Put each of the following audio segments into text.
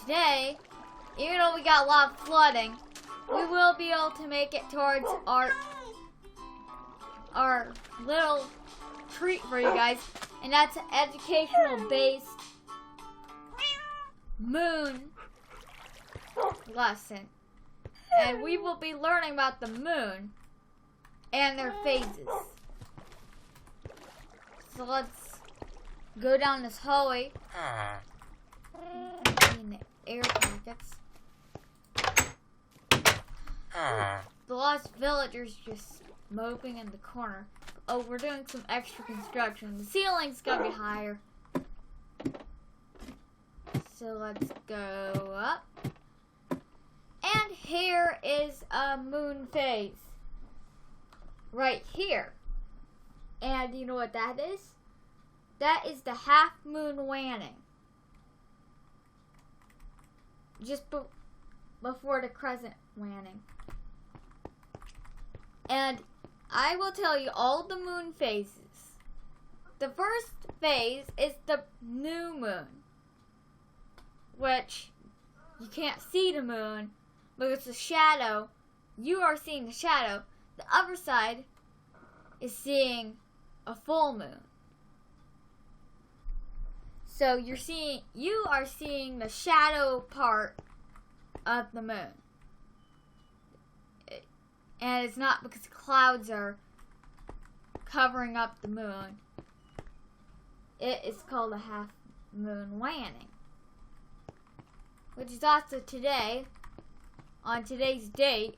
today, even though we got a lot of flooding, we will be able to make it towards our little treat for you guys, and that's an educational-based moon lesson. And we will be learning about the moon and their phases. So let's go down this hallway. In the air pockets. The lost villagers just moping in the corner. Oh, we're doing some extra construction. The ceiling's gonna be higher. So let's go up. And here is a moon phase. Right here. And you know what that is? That is the half moon waning. Just before the crescent waning. And I will tell you all the moon phases. The first phase is the new moon, which you can't see the moon because the shadow, you are seeing the shadow. The other side is seeing a full moon. So you are seeing the shadow part of the moon. And it's not because clouds are covering up the moon. It is called a half moon waning. Which is also today, on today's date,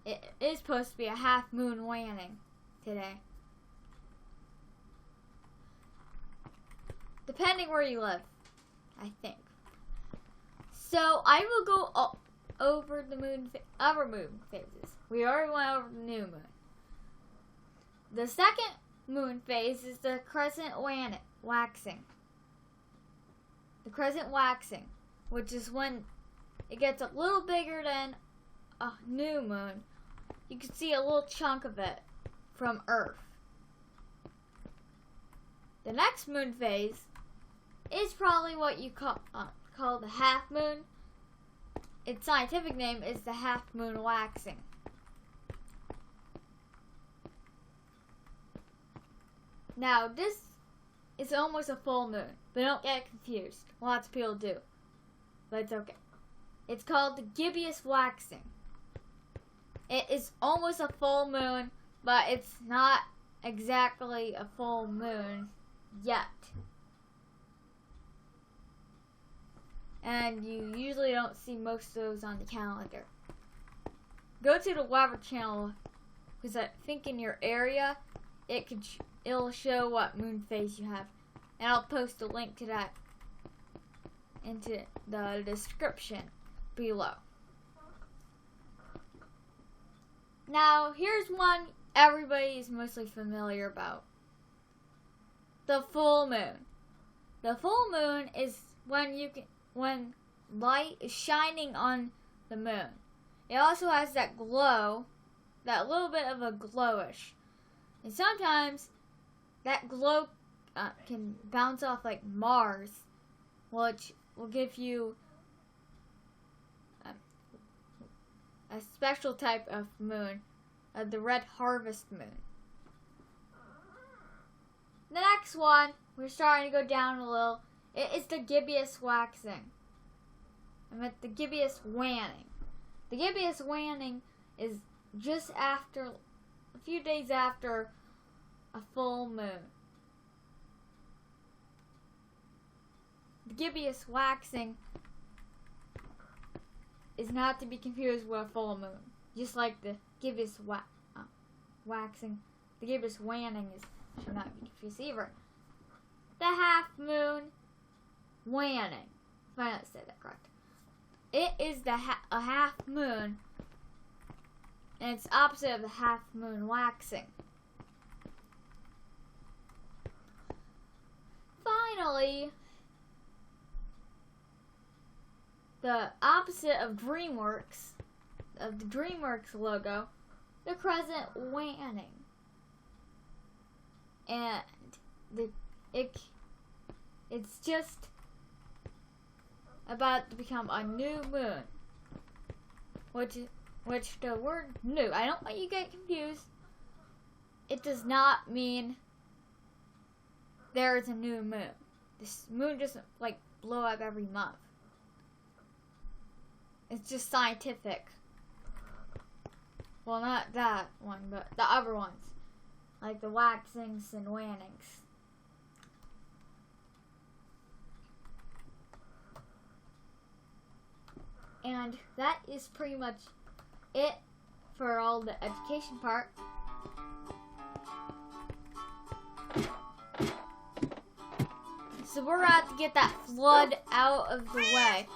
it is supposed to be a half moon waning today. Depending where you live, I think. So I will go over the other moon phases. We already went over the new moon. The second moon phase is the crescent waxing. The crescent waxing, which is when it gets a little bigger than a new moon. You can see a little chunk of it from Earth. The next moon phase is probably what you call the half moon. Its scientific name is the half moon waxing. Now, this is almost a full moon, but don't get confused. Lots of people do, but it's okay. It's called the gibbous waxing. It is almost a full moon, but it's not exactly a full moon yet. And you usually don't see most of those on the calendar. Go to the Weather Channel, because I think in your area, it'll show what moon phase you have. And I'll post a link to that into the description below. Now, here's one everybody is mostly familiar about. The full moon. The full moon is when light is shining on the moon. It also has that glow, that little bit of a glowish. And sometimes that glow can bounce off like Mars, which will give you a special type of moon, the red harvest moon. The next one, we're starting to go down a little. It is the gibbous waxing. I meant the gibbous waning. The gibbous waning is just after, a few days after a full moon. The gibbous waxing is not to be confused with a full moon. Just like the gibbous waxing, the gibbous waning should not be confused either. The half moon waning. If I not say that correct. It is a half moon, and it's opposite of the half moon waxing. Finally, the opposite of DreamWorks, of the DreamWorks logo, the crescent waning. And it's just about to become a new moon. Which the word new, I don't want you to get confused. It does not mean there is a new moon. This moon doesn't like blow up every month. It's just scientific. Well, not that one, but the other ones. Like the waxings and wannings. And that is pretty much it for all the education part. So we're gonna have to get that flood out of the way.